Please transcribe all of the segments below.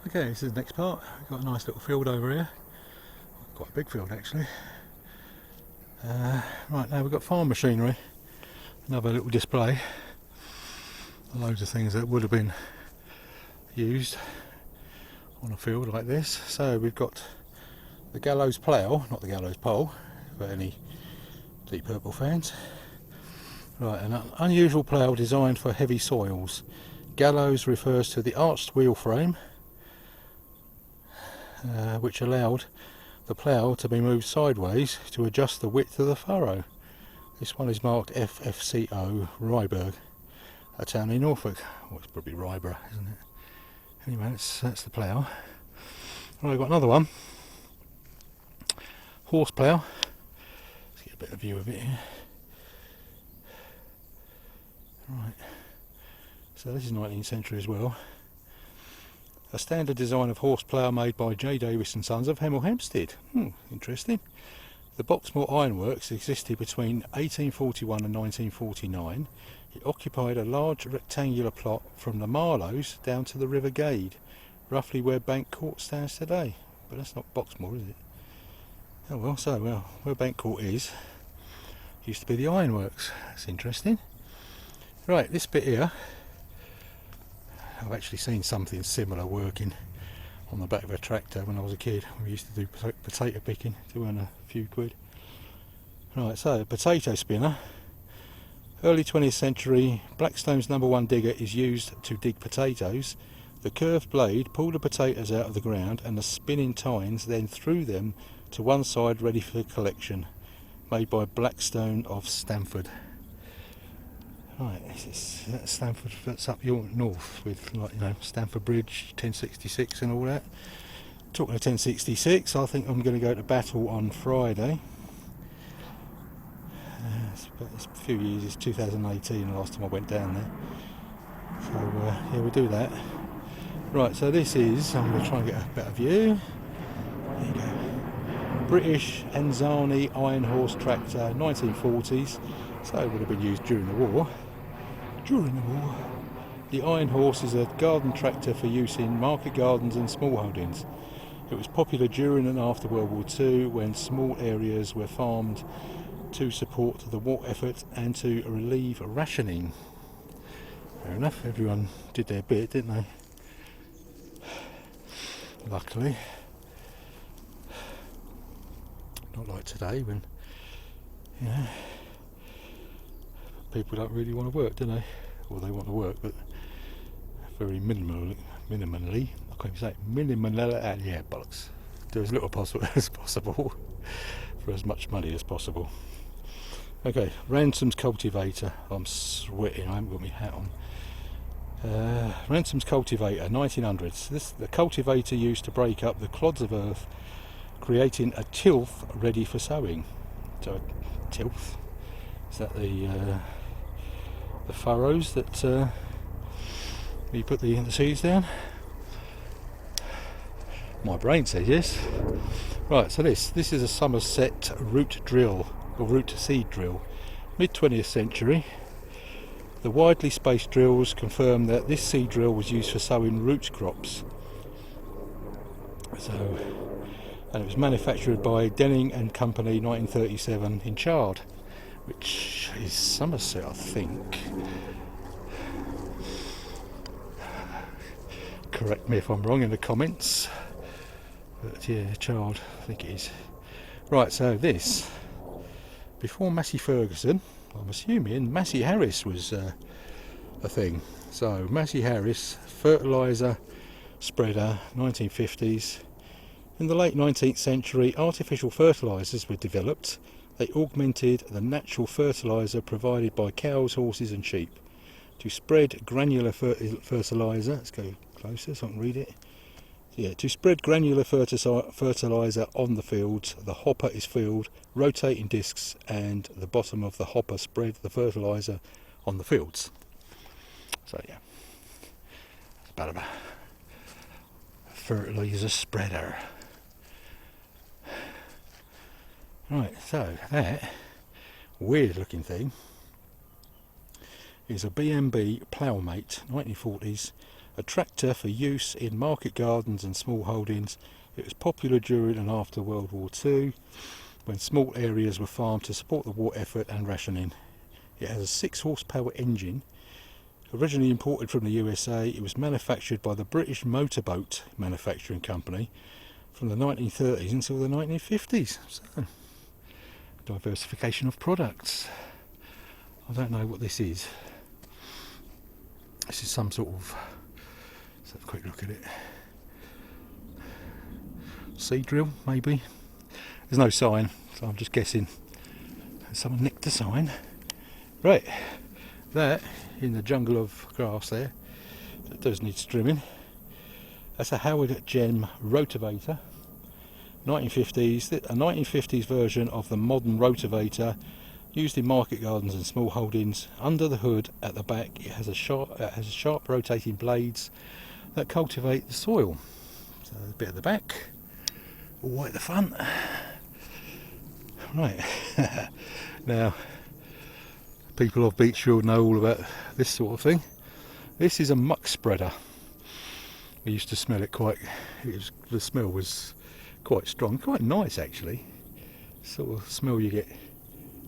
Okay, this is the next part. We've got a nice little field over here. Quite a big field actually. Right, now we've got farm machinery. Another little display. Loads of things that would have been used on a field like this. So we've got the Gallows plough, not the Gallows pole, for any Deep Purple fans. Right, an unusual plough designed for heavy soils. Gallows refers to the arched wheel frame, which allowed the plough to be moved sideways to adjust the width of the furrow. This one is marked FFCO Ryberg, a town in Norfolk. Well, it's probably Ryborough, isn't it? Anyway, that's the plough. Right, I've got another one. Horse plough. Let's get a better view of it here. Right. So this is 19th century as well. A standard design of horse plough made by J. Davis and Sons of Hemel Hempstead. Interesting. The Boxmoor Ironworks existed between 1841 and 1949. It occupied a large rectangular plot from the Marlows down to the River Gade, roughly where Bank Court stands today. But that's not Boxmoor, is it? Oh well, where Bank Court is, used to be the ironworks. That's interesting. Right, this bit here, I've actually seen something similar working on the back of a tractor when I was a kid. We used to do potato picking to earn a few quid. Right, so potato spinner. Early 20th century, Blackstone's #1 digger is used to dig potatoes. The curved blade pulled the potatoes out of the ground and the spinning tines then threw them to one side ready for collection. Made by Blackstone of Stamford. Right, that's Stamford, that's up York North with, like, you know, Stamford Bridge, 1066 and all that. Talking of 1066, I think I'm going to go to Battle on Friday. It's a few years, it's 2018 the last time I went down there. So yeah, we do that. Right, so this is, I'm going to try and get a better view. There you go. British Anzani Iron Horse tractor, 1940s. So it would have been used during the war. The Iron Horse is a garden tractor for use in market gardens and smallholdings. It was popular during and after World War II when small areas were farmed to support the war effort and to relieve rationing. Fair enough, everyone did their bit, didn't they? Luckily. Not like today when, you know, people don't really want to work, do they? Well, they want to work, but very minimally. I can't even say it. Minimally, yeah, bollocks. Do as little as possible for as much money as possible. Okay, Ransom's cultivator. I'm sweating. I haven't got my hat on. Ransom's cultivator, 1900s. The cultivator used to break up the clods of earth, creating a tilth ready for sowing. So, a tilth. Is that the furrows that you put the seeds down? My brain says yes. Right, so this is a Somerset root drill, or root seed drill, mid 20th century. The widely spaced drills confirm that this seed drill was used for sowing root crops. And it was manufactured by Denning and Company, 1937, in Chard, which is Somerset, I think. Correct me if I'm wrong in the comments, but yeah, Chard, I think it is. Right, so this, before Massey Ferguson, I'm assuming Massey Harris was a thing. So Massey Harris fertiliser spreader, 1950s. In the late 19th century, artificial fertilisers were developed. They augmented the natural fertiliser provided by cows, horses and sheep. To spread granular fertiliser, let's go closer so I can read it. Yeah, to spread granular fertiliser on the fields, the hopper is filled, rotating discs, and the bottom of the hopper spread the fertiliser on the fields. So yeah, it's about a fertiliser spreader. Right, so that weird looking thing is a B&B Ploughmate, 1940s, A tractor for use in market gardens and small holdings, it was popular during and after World War II, when small areas were farmed to support the war effort and rationing. It has a 6 horsepower engine. Originally imported from the USA, it was manufactured by the British Motorboat Manufacturing Company from the 1930s until the 1950s. So, diversification of products. I don't know what this is. This is some sort of, let's have a quick look at it. Seed drill, maybe. There's no sign, so I'm just guessing. Someone nicked the sign. Right, that in the jungle of grass there, that does need trimming. That's a Howard Gem rotavator, 1950s, a 1950s version of the modern rotavator used in market gardens and small holdings. Under the hood at the back, it has a sharp rotating blades that cultivate the soil. So a bit at the back, all white at the front. Right, now people of Beechfield know all about this sort of thing. This is a muck spreader. We used to smell it quite, the smell was quite strong, quite nice actually. Sort of smell you get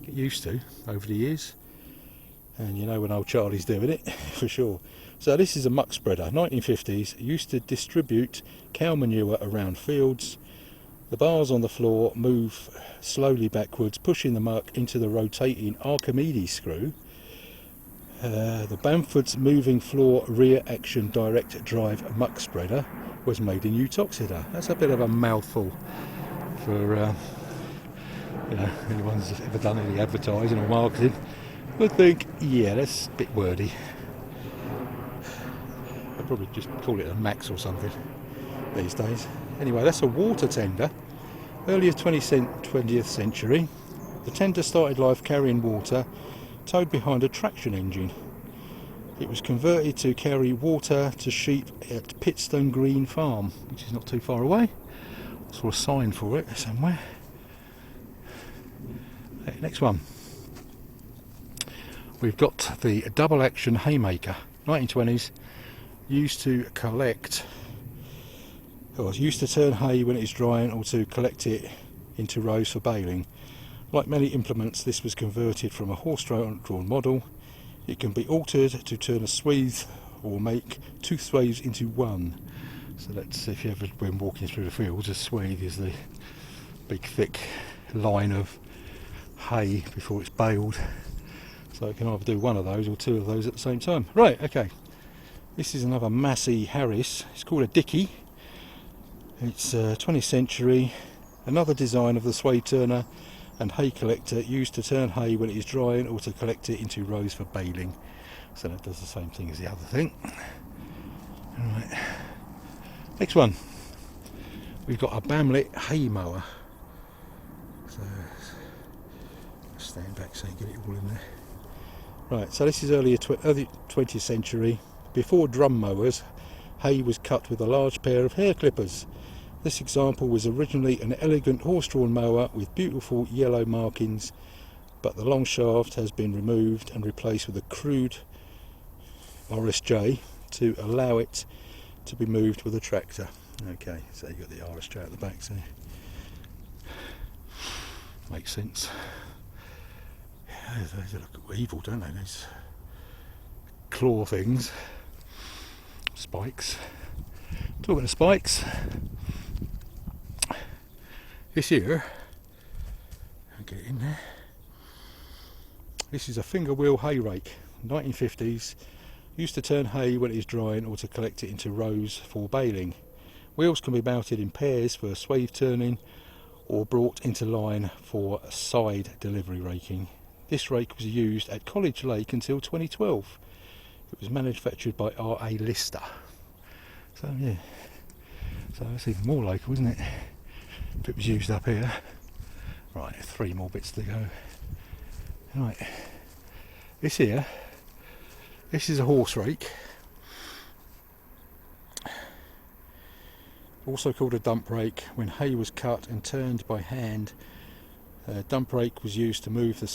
used to over the years. And you know when old Charlie's doing it, for sure. So this is a muck spreader, 1950s, used to distribute cow manure around fields. The bars on the floor move slowly backwards, pushing the muck into the rotating Archimedes screw. The Bamford's moving floor rear action direct drive muck spreader was made in Uttoxeter. That's a bit of a mouthful for you know, anyone who's ever done any advertising or marketing would think, yeah, that's a bit wordy. I'd probably just call it a Max or something these days. Anyway, that's a water tender. Earlier 20th century, the tender started life carrying water towed behind a traction engine. It was converted to carry water to sheep at Pitstone Green Farm, which is not too far away. I saw a sign for it somewhere. Okay, next one. We've got the double action haymaker, 1920s, used to collect, or used to turn hay when it is drying or to collect it into rows for baling. Like many implements, this was converted from a horse-drawn model. It can be altered to turn a swathe or make 2 swathes into one. So that's, if you ever been walking through the fields, a swathe is the big thick line of hay before it's baled. So it can either do one of those or 2 of those at the same time. Right, okay. This is another Massey Harris. It's called a Dickey. It's 20th century. Another design of the swathe turner and hay collector used to turn hay when it is drying or to collect it into rows for baling. So that does the same thing as the other thing. Alright. Next one. We've got a Bamlet hay mower. So stand back so you get it all in there. Right, so this is early 20th century. Before drum mowers, hay was cut with a large pair of hair clippers. This example was originally an elegant horse-drawn mower with beautiful yellow markings, but the long shaft has been removed and replaced with a crude RSJ to allow it to be moved with a tractor. Okay, so you've got the RSJ at the back, so makes sense. Yeah, they look evil, don't they? These claw things, spikes. Talking of spikes, this here, I'll get it in there. This is a finger wheel hay rake, 1950s, used to turn hay when it is drying or to collect it into rows for baling. Wheels can be mounted in pairs for swathe turning or brought into line for side delivery raking. This rake was used at College Lake until 2012. It was manufactured by R.A. Lister. So yeah, so that's even more local, isn't it? If it was used up here. Right, 3 more bits to go. Right, this here, this is a horse rake. Also called a dump rake. When hay was cut and turned by hand, a dump rake was used to move the